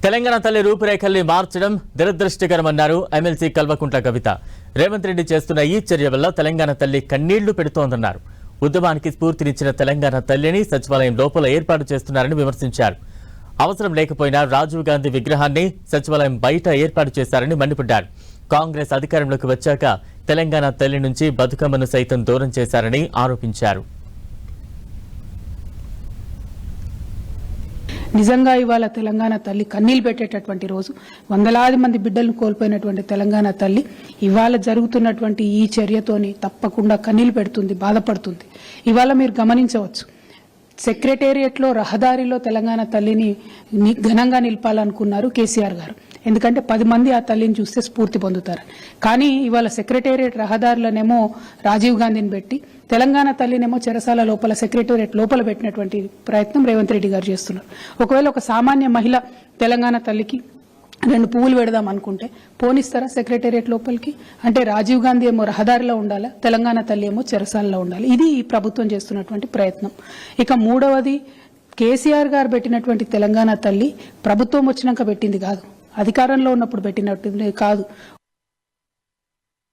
తెలంగాణ తల్లి రూపురేఖల్ని మార్చడం దురదృష్టకరమన్నారు ఎమ్మెల్సీ కల్వకుంట్ల కవిత. రేవంత్ రెడ్డి చేస్తున్న ఈ చర్య వల్ల తెలంగాణ తల్లి కన్నీళ్లు పెడుతోందన్నారు. ఉద్యమానికి స్ఫూర్తినిచ్చిన తెలంగాణ తల్లిని సచివాలయం లోపల ఏర్పాటు చేస్తున్నారని విమర్శించారు. అవసరం లేకపోయినా రాజీవ్ గాంధీ విగ్రహాన్ని సచివాలయం బయట ఏర్పాటు చేశారని మండిపడ్డారు. కాంగ్రెస్ అధికారంలోకి వచ్చాక తెలంగాణ తల్లి నుంచి బతుకమ్మను సైతం దూరం చేశారని ఆరోపించారు. నిజంగా ఇవాళ తెలంగాణ తల్లి కన్నీళ్లు పెట్టేటటువంటి రోజు. వందలాది మంది బిడ్డలను కోల్పోయినటువంటి తెలంగాణ తల్లి ఇవాళ జరుగుతున్నటువంటి ఈ చర్యతోని తప్పకుండా కన్నీళ్లు పెడుతుంది, బాధపడుతుంది. ఇవాళ మీరు గమనించవచ్చు, సెక్రటేరియట్లో రహదారిలో తెలంగాణ తల్లిని ఘనంగా నిలపాలనుకున్నారు కేసీఆర్ గారు. ఎందుకంటే 10 మంది ఆ తల్లిని చూస్తే స్ఫూర్తి పొందుతారు. కానీ ఇవాళ సెక్రటేరియట్ రహదారులనేమో రాజీవ్ గాంధీని పెట్టి తెలంగాణ తల్లినేమో చెరసాల లోపల సెక్రటేరియట్ లోపల పెట్టినటువంటి ప్రయత్నం రేవంత్ రెడ్డి గారు చేస్తున్నారు. ఒకవేళ ఒక సామాన్య మహిళ తెలంగాణ తల్లికి 2 పువ్వులు పెడదాం అనుకుంటే పోనిస్తారా సెక్రటేరియట్ లోపలికి? అంటే రాజీవ్ గాంధీ ఏమో రహదారిలో ఉండాలా, తెలంగాణ తల్లి ఏమో చెరసాలలో ఉండాలి. ఇది ఈ ప్రభుత్వం చేస్తున్నటువంటి ప్రయత్నం. ఇక మూడవది, కేసీఆర్ గారు పెట్టినటువంటి తెలంగాణ తల్లి ప్రభుత్వం వచ్చినాక పెట్టింది కాదు, అధికారంలో ఉన్నప్పుడు పెట్టినట్టు కాదు.